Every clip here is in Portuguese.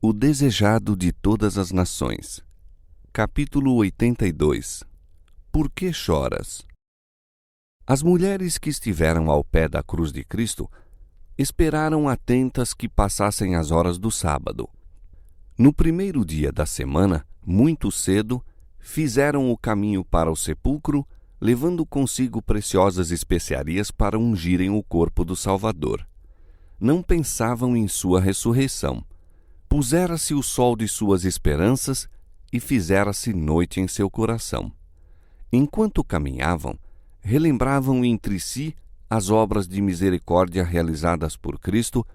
O desejado de todas as nações. Capítulo 82. Por que choras? As mulheres que estiveram ao pé da cruz de Cristo esperaram atentas que passassem as horas do sábado. No primeiro dia da semana, muito cedo, fizeram o caminho para o sepulcro, levando consigo preciosas especiarias para ungirem o corpo do Salvador. Não pensavam em sua ressurreição. Pusera-se o sol de suas esperanças e fizera-se noite em seu coração. Enquanto caminhavam, relembravam entre si as obras de misericórdia realizadas por Cristo,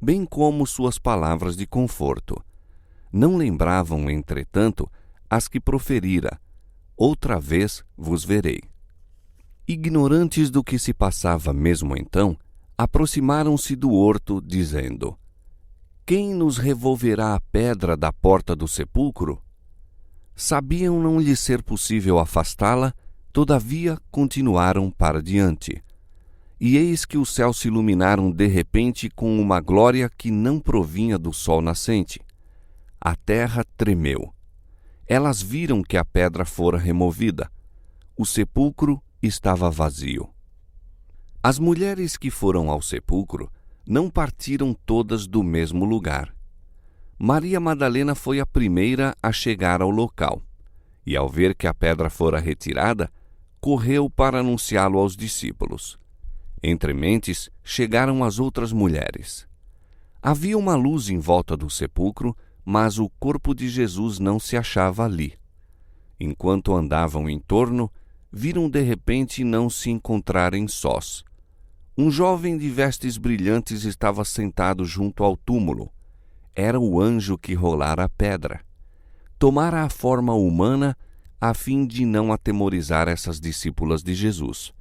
bem como suas palavras de conforto. Não lembravam, entretanto, as que proferira: outra vez vos verei. Ignorantes do que se passava mesmo então, aproximaram-se do horto, dizendo: quem nos revolverá a pedra da porta do sepulcro? Sabiam não lhes ser possível afastá-la, todavia continuaram para diante. E eis que os céus se iluminaram de repente com uma glória que não provinha do sol nascente. A terra tremeu. Elas viram que a pedra fora removida. O sepulcro estava vazio. As mulheres que foram ao sepulcro não partiram todas do mesmo lugar. Maria Madalena foi a primeira a chegar ao local, e ao ver que a pedra fora retirada, correu para anunciá-lo aos discípulos. Entre mentes, chegaram as outras mulheres. Havia uma luz em volta do sepulcro, mas o corpo de Jesus não se achava ali. Enquanto andavam em torno, viram de repente não se encontrarem sós. Um jovem de vestes brilhantes estava sentado junto ao túmulo. Era o anjo que rolara a pedra. Tomara a forma humana a fim de não atemorizar essas discípulas de Jesus.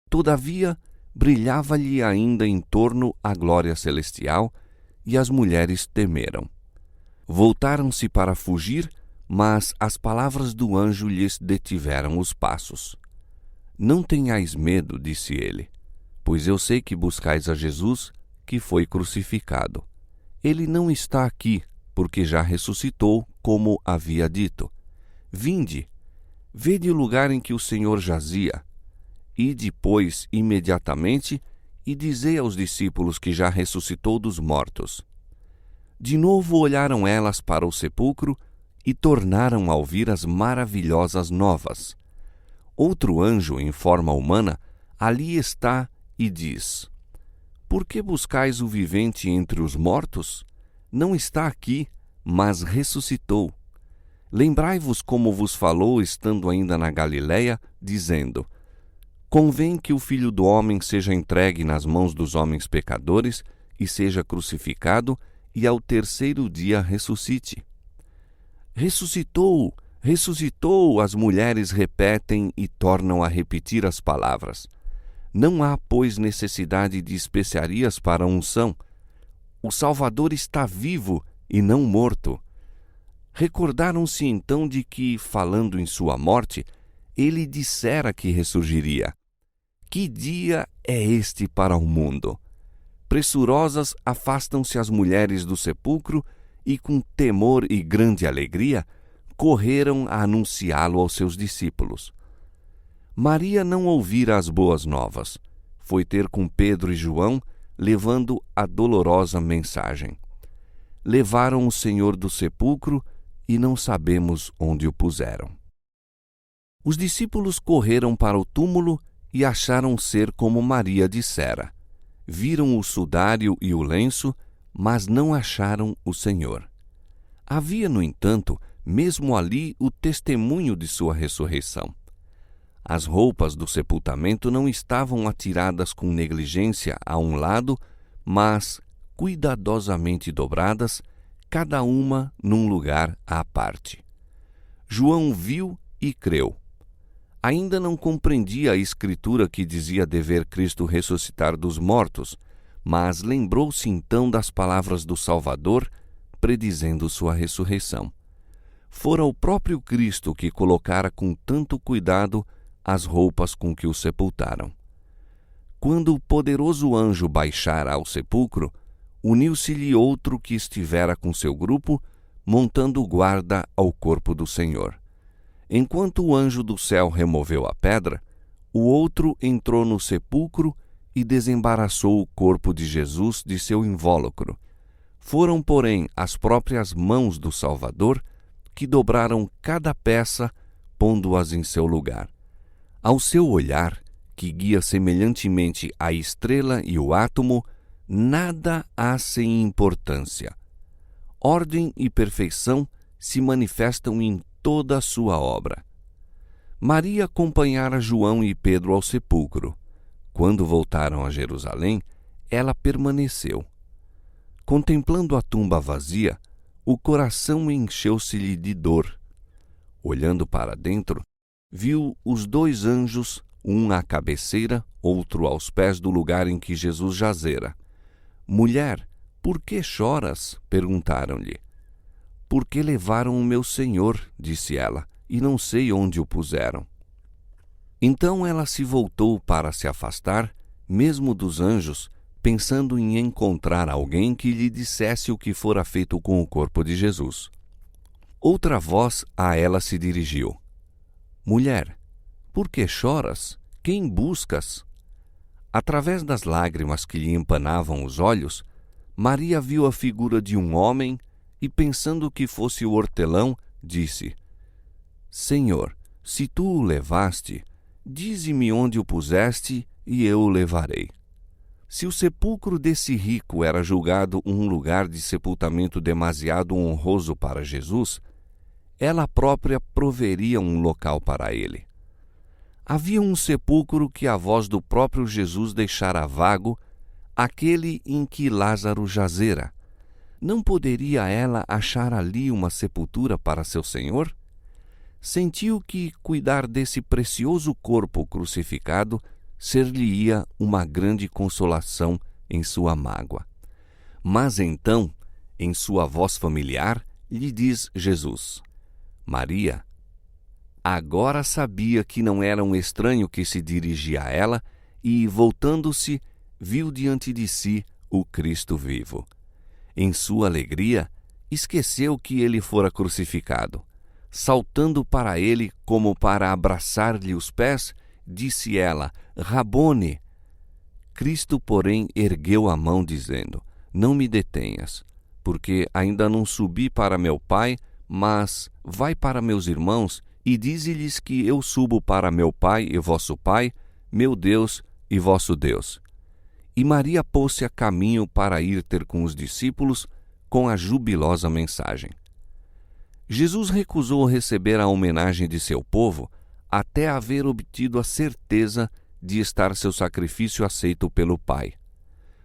Todavia, brilhava-lhe ainda em torno a glória celestial, e as mulheres temeram. Voltaram-se para fugir, mas as palavras do anjo lhes detiveram os passos. Não tenhais medo, disse ele, pois eu sei que buscais a Jesus, que foi crucificado. Ele não está aqui, porque já ressuscitou, como havia dito. Vinde, vede o lugar em que o Senhor jazia. Ide, pois, imediatamente, e dizei aos discípulos que já ressuscitou dos mortos. De novo olharam elas para o sepulcro e tornaram a ouvir as maravilhosas novas. Outro anjo, em forma humana, ali está e diz: por que buscais o vivente entre os mortos? Não está aqui, mas ressuscitou. Lembrai-vos como vos falou estando ainda na Galiléia, dizendo: convém que o Filho do Homem seja entregue nas mãos dos homens pecadores e seja crucificado, e ao terceiro dia ressuscite. Ressuscitou! Ressuscitou! As mulheres repetem e tornam a repetir as palavras. Não há, pois, necessidade de especiarias para a unção. O Salvador está vivo e não morto. Recordaram-se então de que, falando em sua morte, ele dissera que ressurgiria. Que dia é este para o mundo? Pressurosas afastam-se as mulheres do sepulcro e, com temor e grande alegria, correram a anunciá-lo aos seus discípulos. Maria não ouvira as boas novas. Foi ter com Pedro e João, levando a dolorosa mensagem. Levaram o Senhor do sepulcro e não sabemos onde o puseram. Os discípulos correram para o túmulo e acharam ser como Maria dissera. Viram o sudário e o lenço, mas não acharam o Senhor. Havia, no entanto, mesmo ali o testemunho de sua ressurreição. As roupas do sepultamento não estavam atiradas com negligência a um lado, mas cuidadosamente dobradas, cada uma num lugar à parte. João viu e creu. Ainda não compreendia a Escritura que dizia dever Cristo ressuscitar dos mortos, mas lembrou-se então das palavras do Salvador, predizendo sua ressurreição. Fora o próprio Cristo que colocara com tanto cuidado as roupas com que o sepultaram. Quando o poderoso anjo baixara ao sepulcro, uniu-se-lhe outro que estivera com seu grupo, montando guarda ao corpo do Senhor. Enquanto o anjo do céu removeu a pedra, o outro entrou no sepulcro e desembaraçou o corpo de Jesus de seu invólucro. Foram, porém, as próprias mãos do Salvador que dobraram cada peça, pondo-as em seu lugar. Ao seu olhar, que guia semelhantemente a estrela e o átomo, nada há sem importância. Ordem e perfeição se manifestam em toda a sua obra. Maria acompanhara João e Pedro ao sepulcro. Quando voltaram a Jerusalém, ela permaneceu. Contemplando a tumba vazia, o coração encheu-se-lhe de dor. Olhando para dentro, viu os 2 anjos, um à cabeceira, outro aos pés do lugar em que Jesus jazera. Mulher, por que choras? Perguntaram-lhe. Porque levaram o meu Senhor, disse ela, e não sei onde o puseram. Então ela se voltou para se afastar, mesmo dos anjos, pensando em encontrar alguém que lhe dissesse o que fora feito com o corpo de Jesus. Outra voz a ela se dirigiu. Mulher, por que choras? Quem buscas? Através das lágrimas que lhe empanavam os olhos, Maria viu a figura de um homem e, pensando que fosse o hortelão, disse: Senhor, se tu o levaste, dize-me onde o puseste e eu o levarei. Se o sepulcro desse rico era julgado um lugar de sepultamento demasiado honroso para Jesus, ela própria proveria um local para ele. Havia um sepulcro que a voz do próprio Jesus deixara vago, aquele em que Lázaro jazera. Não poderia ela achar ali uma sepultura para seu Senhor? Sentiu que cuidar desse precioso corpo crucificado ser-lhe-ia uma grande consolação em sua mágoa. Mas então, em sua voz familiar, lhe diz Jesus: Maria. Agora sabia que não era um estranho que se dirigia a ela e, voltando-se, viu diante de si o Cristo vivo. Em sua alegria, esqueceu que ele fora crucificado. Saltando para ele como para abraçar-lhe os pés, disse ela: Rabone. Cristo, porém, ergueu a mão, dizendo: Não me detenhas, porque ainda não subi para meu Pai, mas vai para meus irmãos e dize-lhes que eu subo para meu Pai e vosso Pai, meu Deus e vosso Deus. E Maria pôs-se a caminho para ir ter com os discípulos com a jubilosa mensagem. Jesus recusou receber a homenagem de seu povo até haver obtido a certeza de estar seu sacrifício aceito pelo Pai.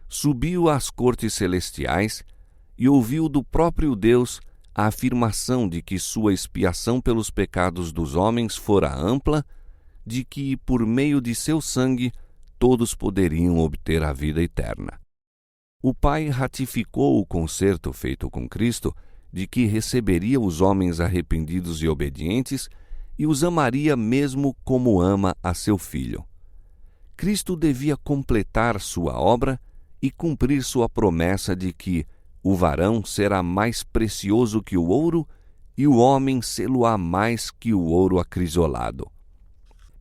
Subiu às cortes celestiais e ouviu do próprio Deus a afirmação de que sua expiação pelos pecados dos homens fora ampla, de que, por meio de seu sangue, todos poderiam obter a vida eterna. O Pai ratificou o concerto feito com Cristo de que receberia os homens arrependidos e obedientes e os amaria mesmo como ama a seu Filho. Cristo devia completar sua obra e cumprir sua promessa de que o varão será mais precioso que o ouro e o homem sê-lo-á mais que o ouro acrisolado.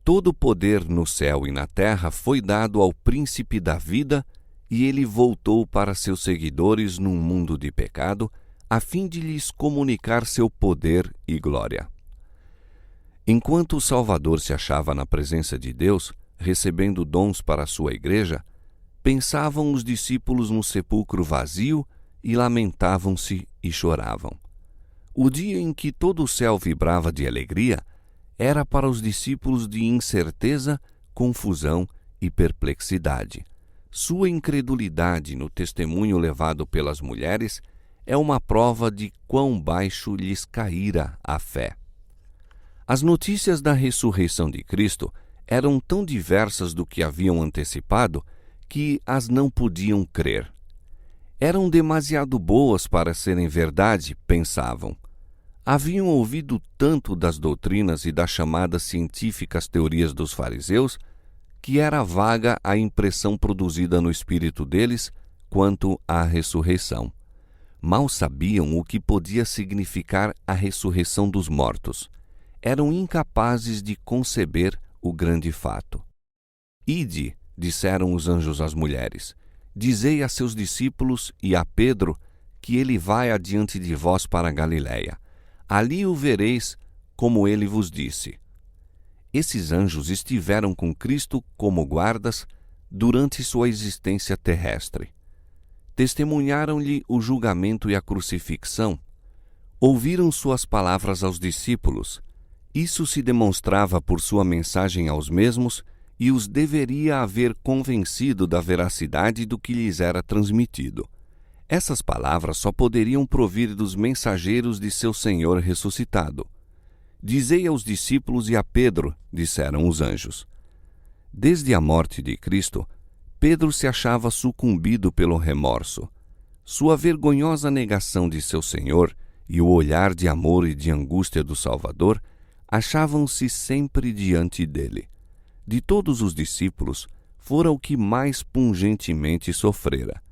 Todo o poder no céu e na terra foi dado ao príncipe da vida e ele voltou para seus seguidores num mundo de pecado, a fim de lhes comunicar seu poder e glória. Enquanto o Salvador se achava na presença de Deus, recebendo dons para a sua igreja, pensavam os discípulos no sepulcro vazio e lamentavam-se e choravam. O dia em que todo o céu vibrava de alegria era para os discípulos de incerteza, confusão e perplexidade. Sua incredulidade no testemunho levado pelas mulheres é uma prova de quão baixo lhes caíra a fé. As notícias da ressurreição de Cristo eram tão diversas do que haviam antecipado que as não podiam crer. Eram demasiado boas para serem verdade, pensavam. Haviam ouvido tanto das doutrinas e das chamadas científicas teorias dos fariseus que era vaga a impressão produzida no espírito deles quanto à ressurreição. Mal sabiam o que podia significar a ressurreição dos mortos. Eram incapazes de conceber o grande fato. Ide, disseram os anjos às mulheres, dizei a seus discípulos e a Pedro que ele vai adiante de vós para a Galiléia. Ali o vereis, como ele vos disse. Esses anjos estiveram com Cristo como guardas durante sua existência terrestre. Testemunharam-lhe o julgamento e a crucifixão. Ouviram suas palavras aos discípulos. Isso se demonstrava por sua mensagem aos mesmos e os deveria haver convencido da veracidade do que lhes era transmitido. Essas palavras só poderiam provir dos mensageiros de seu Senhor ressuscitado. Dizei aos discípulos e a Pedro, disseram os anjos. Desde a morte de Cristo, Pedro se achava sucumbido pelo remorso. Sua vergonhosa negação de seu Senhor e o olhar de amor e de angústia do Salvador achavam-se sempre diante dele. De todos os discípulos, fora o que mais pungentemente sofrera.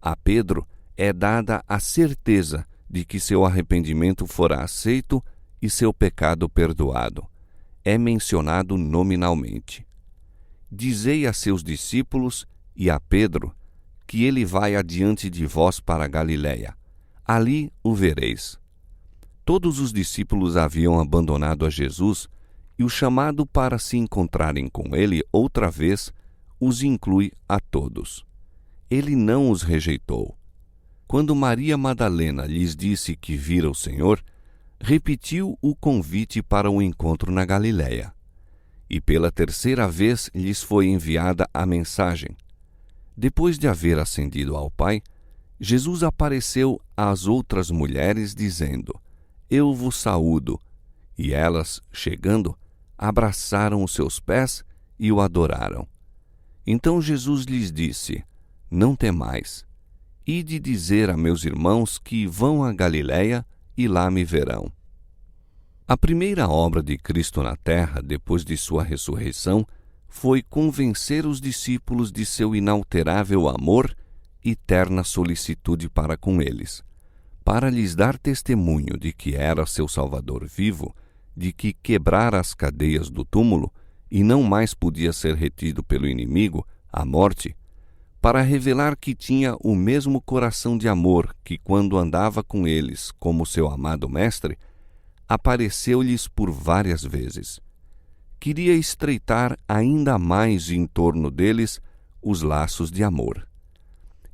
A Pedro é dada a certeza de que seu arrependimento fora aceito e seu pecado perdoado. É mencionado nominalmente. Dizei a seus discípulos e a Pedro que ele vai adiante de vós para a Galiléia. Ali o vereis. Todos os discípulos haviam abandonado a Jesus e o chamado para se encontrarem com ele outra vez os inclui a todos. Ele não os rejeitou. Quando Maria Madalena lhes disse que vira o Senhor, repetiu o convite para o encontro na Galiléia. E pela terceira vez lhes foi enviada a mensagem. Depois de haver ascendido ao Pai, Jesus apareceu às outras mulheres, dizendo: Eu vos saúdo. E elas, chegando, abraçaram os seus pés e o adoraram. Então Jesus lhes disse: Não temais. Ide dizer a meus irmãos que vão à Galiléia e lá me verão. A primeira obra de Cristo na terra, depois de sua ressurreição, foi convencer os discípulos de seu inalterável amor e terna solicitude para com eles. Para lhes dar testemunho de que era seu Salvador vivo, de que quebrara as cadeias do túmulo e não mais podia ser retido pelo inimigo, a morte, para revelar que tinha o mesmo coração de amor que, quando andava com eles como seu amado mestre, apareceu-lhes por várias vezes. Queria estreitar ainda mais em torno deles os laços de amor.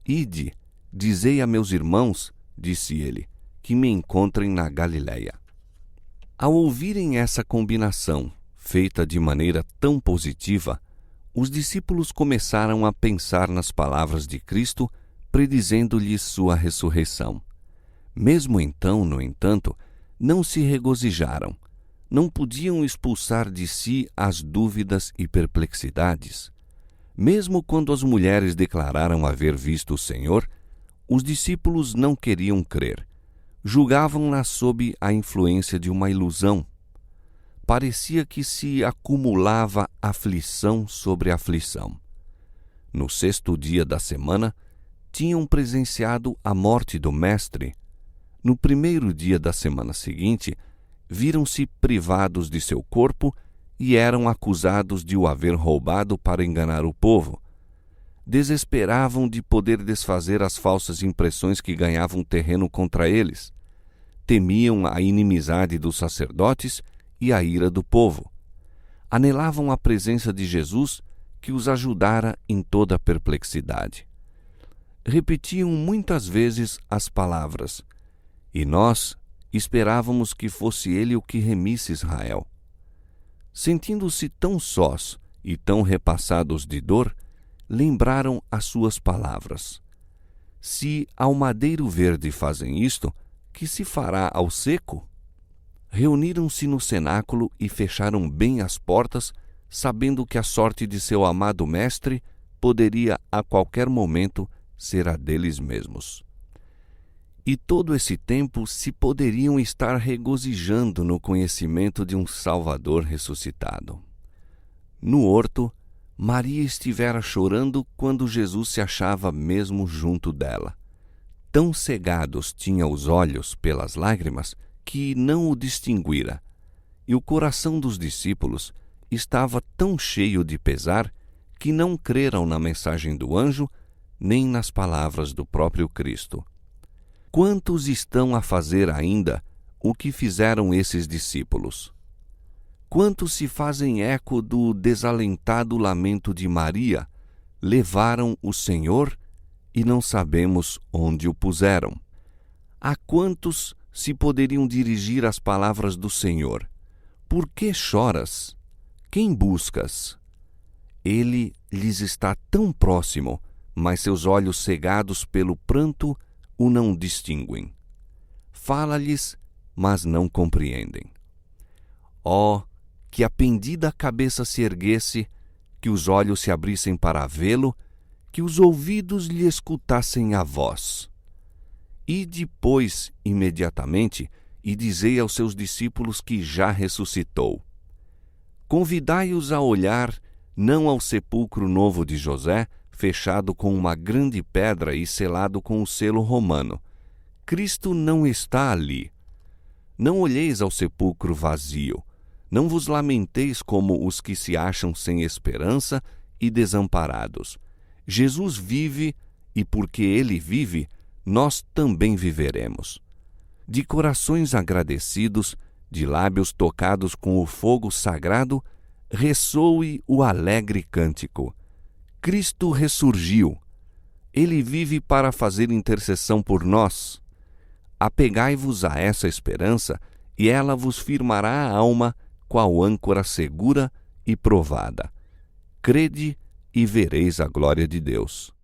Ide, dizei a meus irmãos, disse ele, que me encontrem na Galiléia. Ao ouvirem essa combinação, feita de maneira tão positiva, os discípulos começaram a pensar nas palavras de Cristo, predizendo-lhes sua ressurreição. Mesmo então, no entanto, não se regozijaram, não podiam expulsar de si as dúvidas e perplexidades. Mesmo quando as mulheres declararam haver visto o Senhor, os discípulos não queriam crer. Julgavam-na sob a influência de uma ilusão. Parecia que se acumulava aflição sobre aflição. No sexto dia da semana, tinham presenciado a morte do Mestre. No primeiro dia da semana seguinte, viram-se privados de seu corpo e eram acusados de o haver roubado para enganar o povo. Desesperavam de poder desfazer as falsas impressões que ganhavam terreno contra eles. Temiam a inimizade dos sacerdotes e a ira do povo. Anelavam a presença de Jesus, que os ajudara em toda a perplexidade. Repetiam muitas vezes as palavras: E nós esperávamos que fosse ele o que remisse Israel. Sentindo-se tão sós e tão repassados de dor, lembraram as suas palavras: Se ao madeiro verde fazem isto, que se fará ao seco? Reuniram-se no cenáculo e fecharam bem as portas, sabendo que a sorte de seu amado mestre poderia a qualquer momento ser a deles mesmos. E todo esse tempo se poderiam estar regozijando no conhecimento de um Salvador ressuscitado. No horto, Maria estivera chorando quando Jesus se achava mesmo junto dela. Tão cegados tinha os olhos pelas lágrimas que não o distinguira, e o coração dos discípulos estava tão cheio de pesar que não creram na mensagem do anjo nem nas palavras do próprio Cristo. Quantos estão a fazer ainda o que fizeram esses discípulos? Quantos se fazem eco do desalentado lamento de Maria, levaram o Senhor e não sabemos onde o puseram? A quantos se poderiam dirigir as palavras do Senhor? Por que choras? Quem buscas? Ele lhes está tão próximo, mas seus olhos cegados pelo pranto o não distinguem. Fala-lhes, mas não compreendem. Oh, que a pendida cabeça se erguesse, que os olhos se abrissem para vê-lo, que os ouvidos lhe escutassem a voz. E depois, imediatamente, e dizei aos seus discípulos que já ressuscitou. Convidai-os a olhar, não ao sepulcro novo de José, fechado com uma grande pedra e selado com o selo romano. Cristo não está ali. Não olheis ao sepulcro vazio. Não vos lamenteis como os que se acham sem esperança e desamparados. Jesus vive, e porque Ele vive, nós também viveremos. De corações agradecidos, de lábios tocados com o fogo sagrado, ressoe o alegre cântico. Cristo ressurgiu. Ele vive para fazer intercessão por nós. Apegai-vos a essa esperança, e ela vos firmará a alma qual âncora segura e provada. Crede e vereis a glória de Deus.